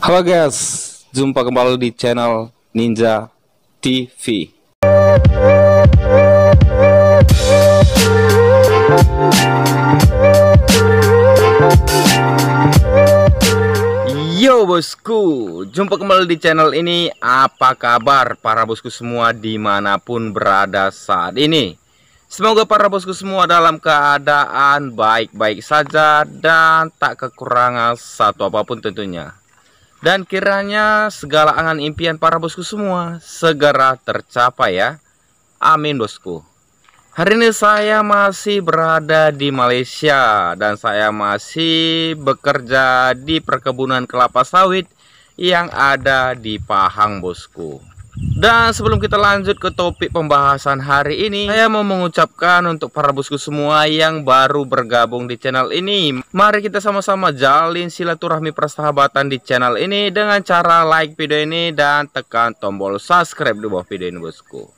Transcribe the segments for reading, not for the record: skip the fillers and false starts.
Halo guys, jumpa kembali di channel Ninja TV. Yo bosku, jumpa kembali di channel ini. Apa kabar para bosku semua dimanapun berada saat ini? Semoga para bosku semua dalam keadaan baik-baik saja dan tak kekurangan satu apapun tentunya. Dan kiranya segala angan impian para bosku semua segera tercapai ya. Amin bosku. Hari ini saya masih berada di Malaysia dan saya masih bekerja di perkebunan kelapa sawit yang ada di Pahang bosku. Dan sebelum kita lanjut ke topik pembahasan hari ini, saya mau mengucapkan untuk para bosku semua yang baru bergabung di channel ini, mari kita sama-sama jalin silaturahmi persahabatan di channel ini dengan cara like video ini dan tekan tombol subscribe di bawah video ini bosku.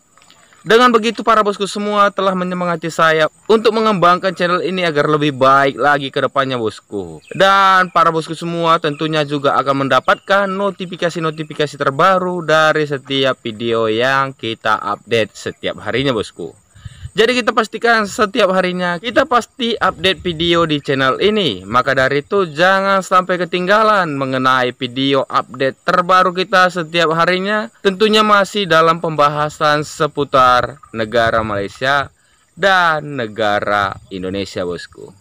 Dengan begitu para bosku semua telah menyemangati saya untuk mengembangkan channel ini agar lebih baik lagi ke depannya bosku. Dan para bosku semua tentunya juga akan mendapatkan notifikasi-notifikasi terbaru dari setiap video yang kita update setiap harinya bosku. Jadi kita pastikan setiap harinya kita pasti update video di channel ini. Maka dari itu jangan sampai ketinggalan mengenai video update terbaru kita setiap harinya. Tentunya masih dalam pembahasan seputar negara Malaysia dan negara Indonesia bosku.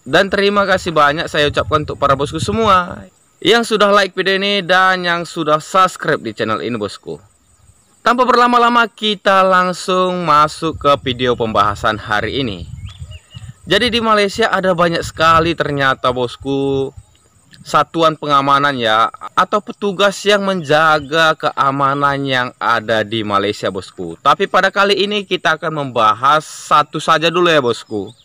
Dan terima kasih banyak saya ucapkan untuk para bosku semua yang sudah like video ini dan yang sudah subscribe di channel ini bosku. Tanpa berlama-lama kita langsung masuk ke video pembahasan hari ini. Jadi di Malaysia ada banyak sekali ternyata bosku satuan pengamanan ya, atau petugas yang menjaga keamanan yang ada di Malaysia bosku. Tapi pada kali ini kita akan membahas satu saja dulu ya bosku,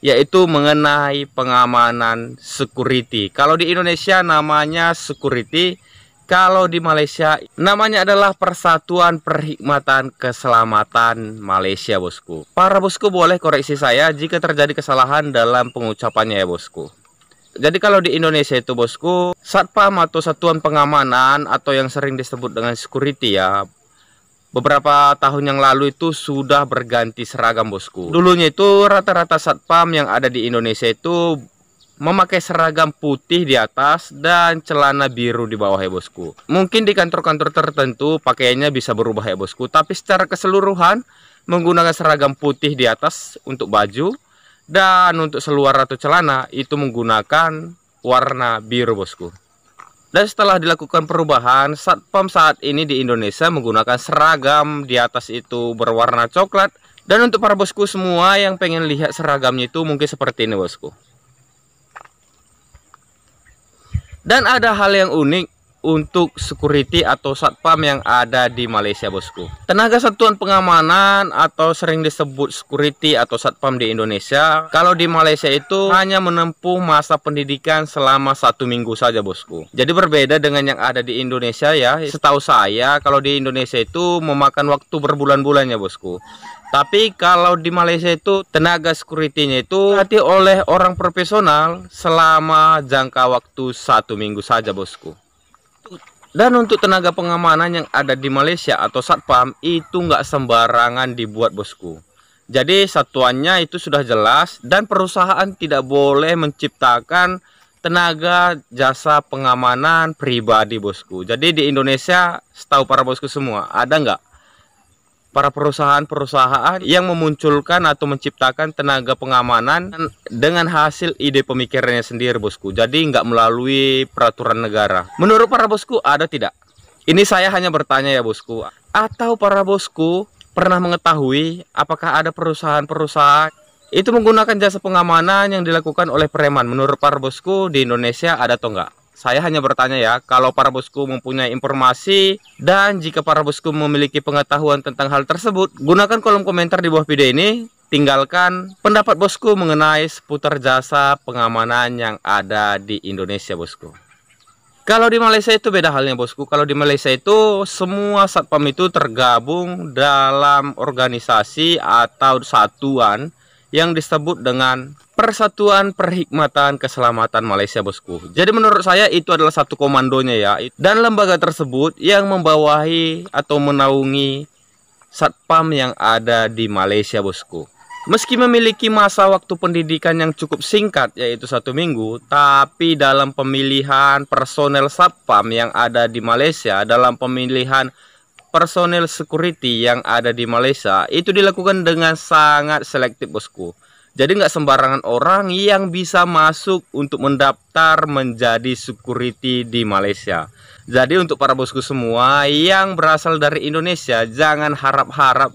yaitu mengenai pengamanan security. Kalau di Indonesia namanya security, kalau di Malaysia namanya adalah Persatuan Perkhidmatan Keselamatan Malaysia bosku. Para bosku boleh koreksi saya jika terjadi kesalahan dalam pengucapannya ya bosku. Jadi kalau di Indonesia itu bosku, Satpam atau Satuan Pengamanan atau yang sering disebut dengan security ya, beberapa tahun yang lalu itu sudah berganti seragam bosku. Dulunya itu rata-rata Satpam yang ada di Indonesia itu memakai seragam putih di atas dan celana biru di bawah ya bosku. Mungkin di kantor-kantor tertentu pakaiannya bisa berubah ya bosku, tapi secara keseluruhan menggunakan seragam putih di atas untuk baju, dan untuk seluar atau celana itu menggunakan warna biru bosku. Dan setelah dilakukan perubahan, Satpam saat ini di Indonesia menggunakan seragam di atas itu berwarna coklat. Dan untuk para bosku semua yang pengen lihat seragamnya itu mungkin seperti ini bosku. Dan ada hal yang unik untuk security atau satpam yang ada di Malaysia bosku. Tenaga satuan pengamanan atau sering disebut security atau satpam di Indonesia, kalau di Malaysia itu hanya menempuh masa pendidikan selama 1 minggu saja bosku. Jadi berbeda dengan yang ada di Indonesia ya. Setahu saya kalau di Indonesia itu memakan waktu berbulan-bulan ya bosku. Tapi kalau di Malaysia itu tenaga security-nya itu dilatih oleh orang profesional selama jangka waktu 1 minggu saja bosku. Dan untuk tenaga pengamanan yang ada di Malaysia atau satpam itu nggak sembarangan dibuat bosku. Jadi satuannya itu sudah jelas dan perusahaan tidak boleh menciptakan tenaga jasa pengamanan pribadi bosku. Jadi di Indonesia setahu para bosku semua ada nggak para perusahaan-perusahaan yang memunculkan atau menciptakan tenaga pengamanan dengan hasil ide pemikirannya sendiri bosku. Jadi nggak melalui peraturan negara. Menurut para bosku ada tidak? Ini saya hanya bertanya ya bosku. Atau para bosku pernah mengetahui apakah ada perusahaan-perusahaan itu menggunakan jasa pengamanan yang dilakukan oleh preman? Menurut para bosku di Indonesia ada atau enggak? Saya hanya bertanya ya, kalau para bosku mempunyai informasi dan jika para bosku memiliki pengetahuan tentang hal tersebut, gunakan kolom komentar di bawah video ini. Tinggalkan pendapat bosku mengenai seputar jasa pengamanan yang ada di Indonesia bosku. Kalau di Malaysia itu beda halnya bosku. Kalau di Malaysia itu semua satpam itu tergabung dalam organisasi atau satuan yang disebut dengan Persatuan Perhikmatan Keselamatan Malaysia, bosku. Jadi menurut saya itu adalah satu komandonya ya. Dan lembaga tersebut yang membawahi atau menaungi satpam yang ada di Malaysia, bosku. Meski memiliki masa waktu pendidikan yang cukup singkat, yaitu 1 minggu, tapi dalam pemilihan personel satpam yang ada di Malaysia, dalam pemilihan personel security yang ada di Malaysia, itu dilakukan dengan sangat selektif, bosku. Jadi nggak sembarangan orang yang bisa masuk untuk mendaftar menjadi security di Malaysia. Jadi untuk para bosku semua yang berasal dari Indonesia, jangan harap-harap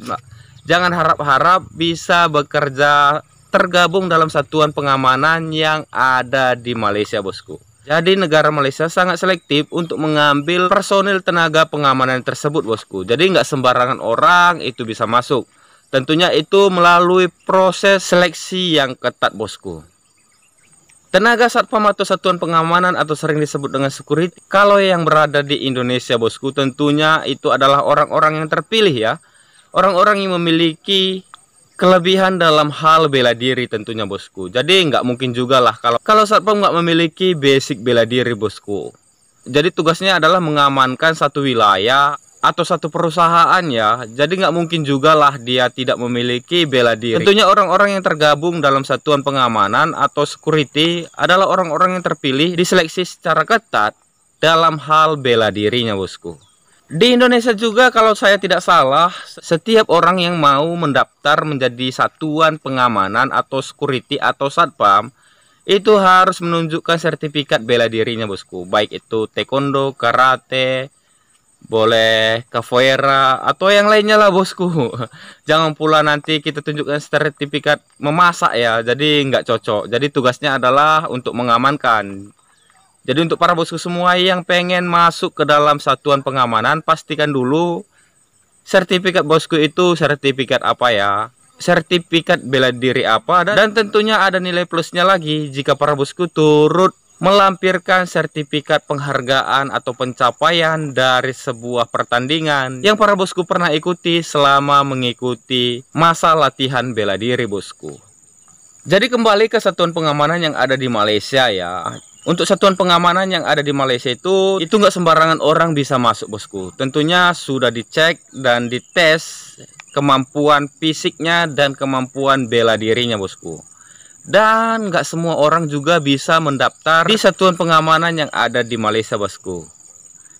bisa bekerja tergabung dalam satuan pengamanan yang ada di Malaysia, bosku. Jadi negara Malaysia sangat selektif untuk mengambil personil tenaga pengamanan tersebut, bosku. Jadi nggak sembarangan orang itu bisa masuk. Tentunya itu melalui proses seleksi yang ketat, bosku. Tenaga satpam atau satuan pengamanan atau sering disebut dengan security, kalau yang berada di Indonesia, bosku, tentunya itu adalah orang-orang yang terpilih ya. Orang-orang yang memiliki kelebihan dalam hal bela diri tentunya, bosku. Jadi nggak mungkin juga lah kalau satpam nggak memiliki basic bela diri, bosku. Jadi tugasnya adalah mengamankan satu wilayah atau satu perusahaan ya. Jadi nggak mungkin juga lah dia tidak memiliki bela diri. Tentunya orang-orang yang tergabung dalam satuan pengamanan atau security adalah orang-orang yang terpilih diseleksi secara ketat dalam hal bela dirinya, bosku. Di Indonesia juga kalau saya tidak salah, setiap orang yang mau mendaftar menjadi satuan pengamanan atau security atau satpam itu harus menunjukkan sertifikat bela dirinya, bosku. Baik itu taekwondo, karate, boleh capoeira atau yang lainnya lah, bosku. Jangan pula nanti kita tunjukkan sertifikat memasak ya, jadi nggak cocok. Jadi tugasnya adalah untuk mengamankan. Jadi untuk para bosku semua yang pengen masuk ke dalam satuan pengamanan, pastikan dulu sertifikat bosku itu sertifikat apa ya, sertifikat bela diri apa, dan tentunya ada nilai plusnya lagi jika para bosku turut melampirkan sertifikat penghargaan atau pencapaian dari sebuah pertandingan yang para bosku pernah ikuti selama mengikuti masa latihan bela diri, bosku. Jadi kembali ke satuan pengamanan yang ada di Malaysia ya. Untuk satuan pengamanan yang ada di Malaysia itu nggak sembarangan orang bisa masuk, bosku. Tentunya sudah dicek dan dites kemampuan fisiknya dan kemampuan bela dirinya, bosku. Dan nggak semua orang juga bisa mendaftar di satuan pengamanan yang ada di Malaysia, bosku.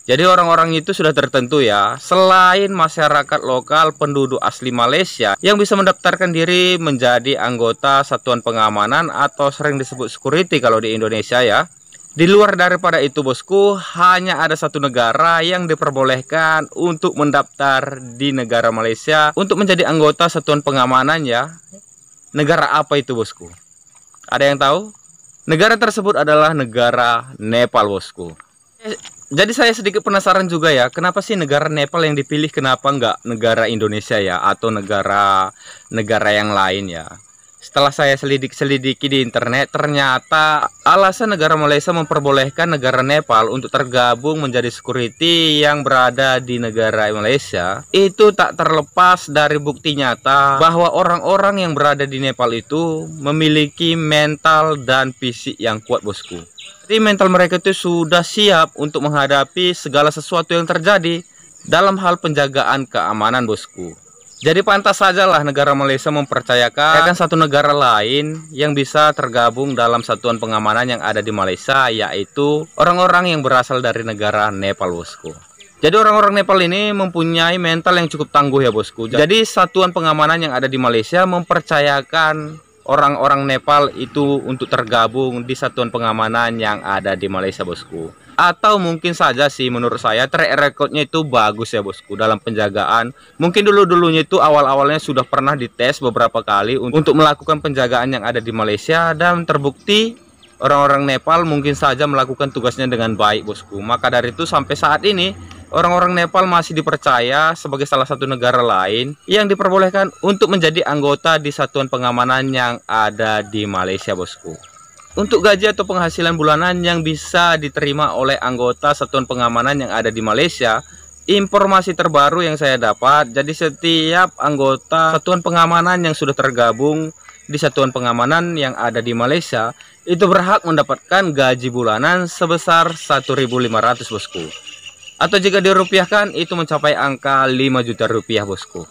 Jadi orang-orang itu sudah tertentu ya. Selain masyarakat lokal penduduk asli Malaysia yang bisa mendaftarkan diri menjadi anggota satuan pengamanan atau sering disebut security kalau di Indonesia ya. Di luar daripada itu, bosku, hanya ada satu negara yang diperbolehkan untuk mendaftar di negara Malaysia untuk menjadi anggota satuan pengamanan ya. Negara apa itu, bosku? Ada yang tahu? Negara tersebut adalah negara Nepal, bosku. Jadi saya sedikit penasaran juga ya, kenapa sih negara Nepal yang dipilih, kenapa nggak negara Indonesia ya, atau negara yang lain ya. Setelah saya selidiki di internet, ternyata alasan negara Malaysia memperbolehkan negara Nepal untuk tergabung menjadi security yang berada di negara Malaysia itu tak terlepas dari bukti nyata bahwa orang-orang yang berada di Nepal itu memiliki mental dan fisik yang kuat, bosku. Jadi mental mereka itu sudah siap untuk menghadapi segala sesuatu yang terjadi dalam hal penjagaan keamanan, bosku. Jadi pantas sajalah negara Malaysia mempercayakan satu negara lain yang bisa tergabung dalam satuan pengamanan yang ada di Malaysia, yaitu orang-orang yang berasal dari negara Nepal, bosku. Jadi orang-orang Nepal ini mempunyai mental yang cukup tangguh ya, bosku. Jadi satuan pengamanan yang ada di Malaysia mempercayakan orang-orang Nepal itu untuk tergabung di satuan pengamanan yang ada di Malaysia, bosku. Atau mungkin saja sih menurut saya track recordnya itu bagus ya, bosku, dalam penjagaan. Mungkin dulunya itu awal-awalnya sudah pernah dites beberapa kali untuk melakukan penjagaan yang ada di Malaysia, dan terbukti orang-orang Nepal mungkin saja melakukan tugasnya dengan baik, bosku. Maka dari itu sampai saat ini orang-orang Nepal masih dipercaya sebagai salah satu negara lain yang diperbolehkan untuk menjadi anggota di satuan pengamanan yang ada di Malaysia, bosku. Untuk gaji atau penghasilan bulanan yang bisa diterima oleh anggota satuan pengamanan yang ada di Malaysia, informasi terbaru yang saya dapat, jadi setiap anggota satuan pengamanan yang sudah tergabung di satuan pengamanan yang ada di Malaysia itu berhak mendapatkan gaji bulanan sebesar 1.500 bosku. Atau jika dirupiahkan itu mencapai angka 5 juta rupiah bosku.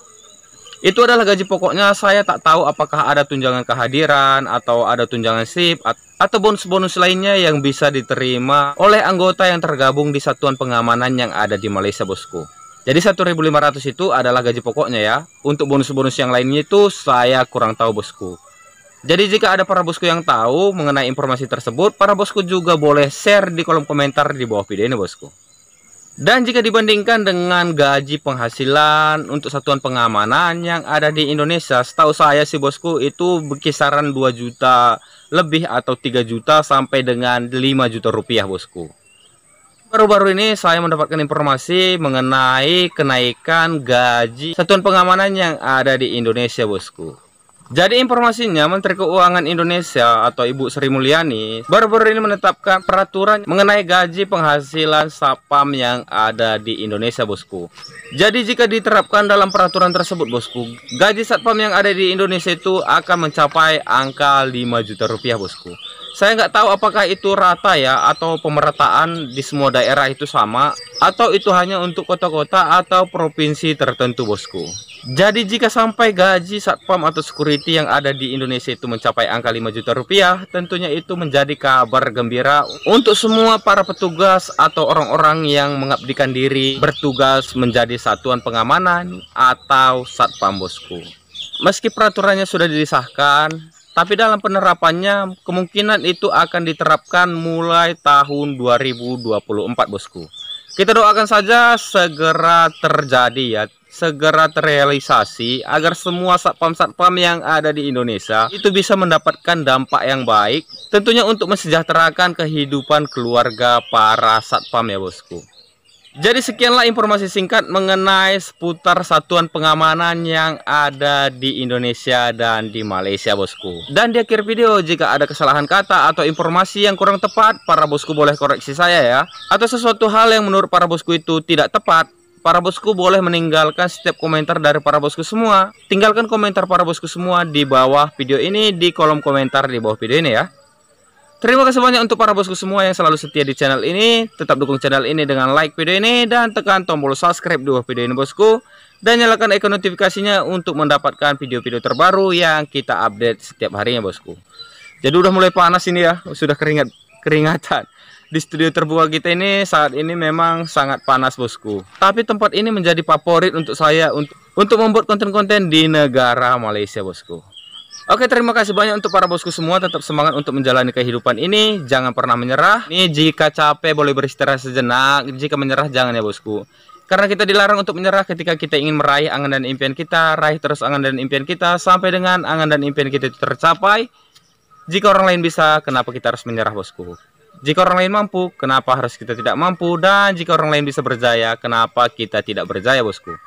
Itu adalah gaji pokoknya. Saya tak tahu apakah ada tunjangan kehadiran atau ada tunjangan SIP atau bonus-bonus lainnya yang bisa diterima oleh anggota yang tergabung di satuan pengamanan yang ada di Malaysia bosku. Jadi 1.500 itu adalah gaji pokoknya ya. Untuk bonus-bonus yang lainnya itu saya kurang tahu bosku. Jadi jika ada para bosku yang tahu mengenai informasi tersebut, para bosku juga boleh share di kolom komentar di bawah video ini bosku. Dan jika dibandingkan dengan gaji penghasilan untuk satuan pengamanan yang ada di Indonesia, setahu saya sih bosku itu berkisaran 2 juta lebih atau 3 juta sampai dengan 5 juta rupiah bosku. Baru-baru ini saya mendapatkan informasi mengenai kenaikan gaji satuan pengamanan yang ada di Indonesia bosku. Jadi informasinya Menteri Keuangan Indonesia atau Ibu Sri Mulyani baru-baru ini menetapkan peraturan mengenai gaji penghasilan Satpam yang ada di Indonesia bosku. Jadi jika diterapkan dalam peraturan tersebut bosku, gaji Satpam yang ada di Indonesia itu akan mencapai angka 5 juta rupiah bosku. Saya nggak tahu apakah itu rata ya atau pemerataan di semua daerah itu sama atau itu hanya untuk kota-kota atau provinsi tertentu bosku. Jadi jika sampai gaji Satpam atau security yang ada di Indonesia itu mencapai angka 5 juta rupiah, tentunya itu menjadi kabar gembira untuk semua para petugas atau orang-orang yang mengabdikan diri bertugas menjadi satuan pengamanan atau Satpam bosku. Meski peraturannya sudah disahkan, tapi dalam penerapannya kemungkinan itu akan diterapkan mulai tahun 2024 bosku. Kita doakan saja segera terjadi ya, segera terrealisasi agar semua satpam-satpam yang ada di Indonesia itu bisa mendapatkan dampak yang baik, tentunya untuk mensejahterakan kehidupan keluarga para satpam ya bosku. Jadi sekianlah informasi singkat mengenai seputar satuan pengamanan yang ada di Indonesia dan di Malaysia bosku. Dan di akhir video jika ada kesalahan kata atau informasi yang kurang tepat, para bosku boleh koreksi saya ya. Atau sesuatu hal yang menurut para bosku itu tidak tepat, para bosku boleh meninggalkan setiap komentar dari para bosku semua. Tinggalkan komentar para bosku semua di bawah video ini, di kolom komentar di bawah video ini ya. Terima kasih banyak untuk para bosku semua yang selalu setia di channel ini. Tetap dukung channel ini dengan like video ini dan tekan tombol subscribe di bawah video ini bosku. Dan nyalakan icon notifikasinya untuk mendapatkan video-video terbaru yang kita update setiap harinya bosku. Jadi udah mulai panas ini ya, sudah keringatan. Di studio terbuka kita ini saat ini memang sangat panas bosku. Tapi tempat ini menjadi favorit untuk saya untuk membuat konten-konten di negara Malaysia bosku. Oke, terima kasih banyak untuk para bosku semua. Tetap semangat untuk menjalani kehidupan ini. Jangan pernah menyerah. Ini jika capek boleh beristirahat sejenak. Jika menyerah jangan ya bosku. Karena kita dilarang untuk menyerah ketika kita ingin meraih angan dan impian kita. Raih terus angan dan impian kita sampai dengan angan dan impian kita itu tercapai. Jika orang lain bisa, kenapa kita harus menyerah bosku? Jika orang lain mampu, kenapa harus kita tidak mampu? Dan jika orang lain bisa berjaya, kenapa kita tidak berjaya bosku?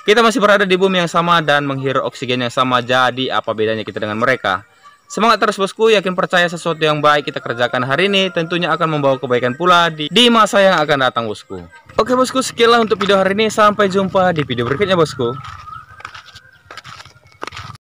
Kita masih berada di bumi yang sama dan menghirup oksigen yang sama, jadi apa bedanya kita dengan mereka? Semangat terus bosku, yakin percaya sesuatu yang baik kita kerjakan hari ini tentunya akan membawa kebaikan pula di masa yang akan datang bosku. Oke bosku, sekianlah untuk video hari ini, sampai jumpa di video berikutnya bosku.